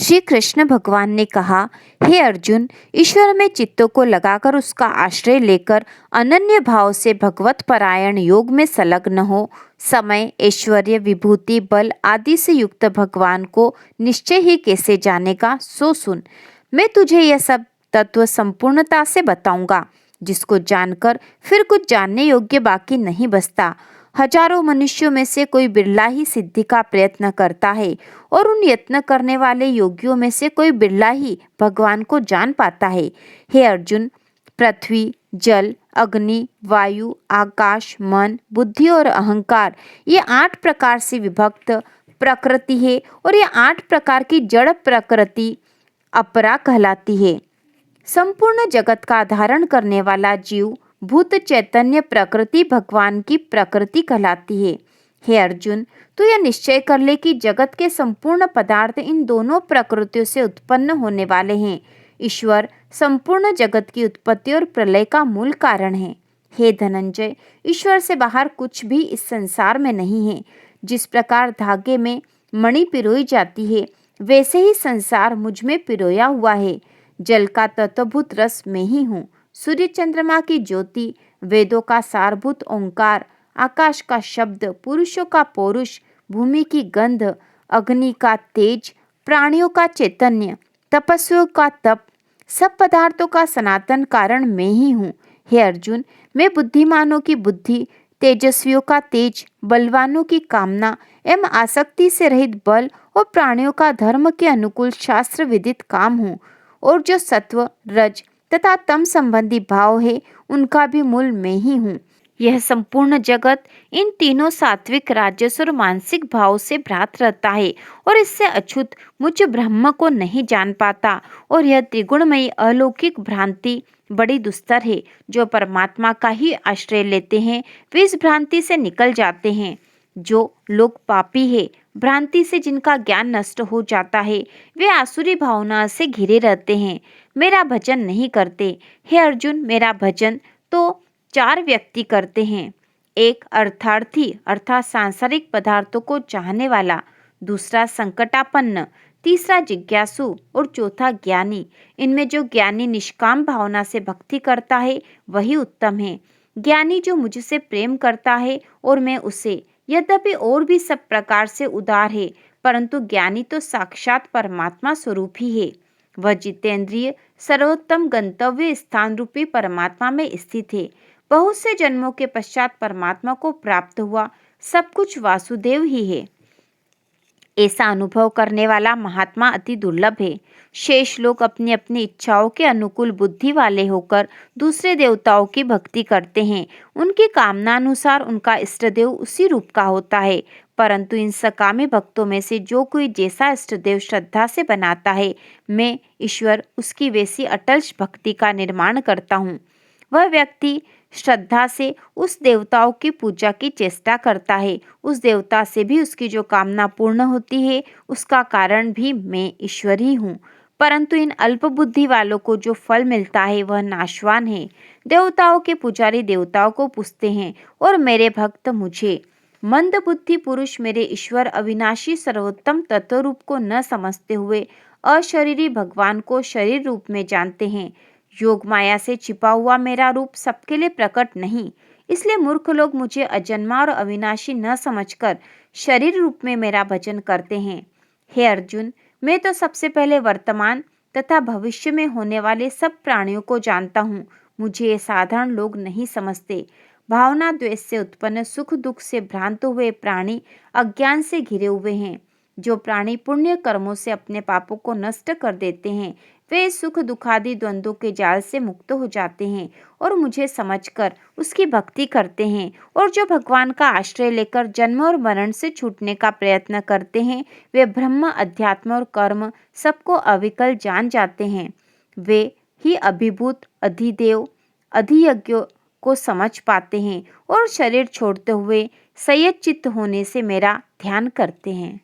श्री कृष्ण भगवान ने कहा, हे अर्जुन, ईश्वर में चित्त को लगाकर उसका आश्रय लेकर अनन्य भाव से भगवत परायण योग में संलग्न हो। समय, ऐश्वर्य, विभूति, बल आदि से युक्त भगवान को निश्चय ही कैसे जानेगा, सो सुन। मैं तुझे यह सब तत्व संपूर्णता से बताऊंगा, जिसको जानकर फिर कुछ जानने योग्य बाकी नहीं बचता। हजारों मनुष्यों में से कोई बिरला ही सिद्धि का प्रयत्न करता है और उन यत्न करने वाले योगियों में से कोई बिरला ही भगवान को जान पाता है। हे अर्जुन, पृथ्वी, जल, अग्नि, वायु, आकाश, मन, बुद्धि और अहंकार, ये 8 प्रकार से विभक्त प्रकृति है और ये 8 प्रकार की जड़ प्रकृति अपरा कहलाती है। संपूर्ण जगत का धारण करने वाला जीव भूत चैतन्य प्रकृति भगवान की प्रकृति कहलाती है। हे अर्जुन, तू यह निश्चय कर ले कि जगत के संपूर्ण पदार्थ इन दोनों प्रकृतियों से उत्पन्न होने वाले हैं। ईश्वर संपूर्ण जगत की उत्पत्ति और प्रलय का मूल कारण है। हे धनंजय, ईश्वर से बाहर कुछ भी इस संसार में नहीं है। जिस प्रकार धागे में मणि पिरोई जाती है, वैसे ही संसार मुझ में पिरोया हुआ है। जल का तत्वभूत रस में ही हूँ। सूर्य चंद्रमा की ज्योति, वेदों का सारभूत ओंकार, आकाश का शब्द, पुरुषों का पौरुष, भूमि की गंध, अग्नि का तेज, प्राणियों का चैतन्य, तपस्वियों का तप, सब पदार्थों का सनातन कारण मैं ही हूँ। हे अर्जुन, मैं बुद्धिमानों की बुद्धि, तेजस्वियों का तेज, बलवानों की कामना एवं आसक्ति से रहित बल और प्राणियों का धर्म के अनुकूल शास्त्र विदित काम हूँ। और जो सत्व, रज तथा तम संबंधी भाव है, उनका भी मूल मैं ही हूँ। यह संपूर्ण जगत इन तीनों सात्विक, राजस और मानसिक भाव से भ्रात रहता है और इससे अछूत मुझ ब्रह्म को नहीं जान पाता। और यह त्रिगुणमयी अलौकिक भ्रांति बड़ी दुस्तर है। जो परमात्मा का ही आश्रय लेते हैं, वे इस भ्रांति से निकल जाते हैं। जो लोग पापी है, भ्रांति से जिनका ज्ञान नष्ट हो जाता है, वे आसुरी भावना से घिरे रहते हैं, मेरा भजन नहीं करते। हे अर्जुन, मेरा भजन तो 4 व्यक्ति करते हैं। एक अर्थार्थी अर्थात सांसारिक पदार्थों को चाहने वाला, दूसरा संकटापन्न, तीसरा जिज्ञासु और चौथा ज्ञानी। इनमें जो ज्ञानी निष्काम भावना से भक्ति करता है, वही उत्तम है। ज्ञानी जो मुझसे प्रेम करता है और मैं उसे, यद्यपि और भी सब प्रकार से उदार है, परंतु ज्ञानी तो साक्षात परमात्मा स्वरूप ही है। वह जितेंद्रिय सर्वोत्तम गंतव्य स्थान रूपी परमात्मा में स्थित है। बहुत से जन्मों के पश्चात परमात्मा को प्राप्त हुआ। सब कुछ वासुदेव ही है। ऐसा अनुभव करने वाला महात्मा अति दुर्लभ है। शेष लोग अपनी अपनी इच्छाओं के अनुकूल बुद्धि वाले होकर दूसरे देवताओं की भक्ति करते हैं। उनकी कामना अनुसार उनका इष्ट देव उसी रूप का होता है। परंतु इन सकामी भक्तों में से जो कोई जैसा इष्ट देव श्रद्धा से बनाता है, मैं ईश्वर उसकी वैसी अटल भक्ति का निर्माण करता हूँ। वह व्यक्ति श्रद्धा से उस देवताओं की पूजा की चेष्टा करता है। उस देवता से भी उसकी जो कामना पूर्ण होती है, उसका कारण भी मैं ईश्वर ही हूँ। परंतु इन अल्प बुद्धि वालों को जो फल मिलता है, वह नाशवान है। देवताओं के पुजारी देवताओं को पूजते हैं और मेरे भक्त मुझे। मंद बुद्धि पुरुष मेरे ईश्वर अविनाशी सर्वोत्तम तत्व रूप को न समझते हुए अशरीरी भगवान को शरीर रूप में जानते हैं। योग माया से छिपा हुआ मेरा रूप सबके लिए प्रकट नहीं, इसलिए मूर्ख लोग मुझे अजन्मा और अविनाशी न समझकर शरीर रूप में मेरा भजन करते हैं। हे अर्जुन, मैं तो सबसे पहले वर्तमान तथा भविष्य में होने वाले सब प्राणियों को जानता हूँ। मुझे ये साधारण लोग नहीं समझते। भावना द्वेष से उत्पन्न सुख दुख से भ्रांत हुए प्राणी अज्ञान से घिरे हुए हैं। जो प्राणी पुण्य कर्मों से अपने पापों को नष्ट कर देते हैं, वे सुख दुखादि द्वंद्वों के जाल से मुक्त हो जाते हैं और मुझे समझकर उसकी भक्ति करते हैं। और जो भगवान का आश्रय लेकर जन्म और मरण से छूटने का प्रयत्न करते हैं, वे ब्रह्म, अध्यात्म और कर्म सबको अविकल जान जाते हैं। वे ही अभिभूत, अधिदेव, अधियज्ञ को समझ पाते हैं और शरीर छोड़ते हुए संयत चित्त होने से मेरा ध्यान करते हैं।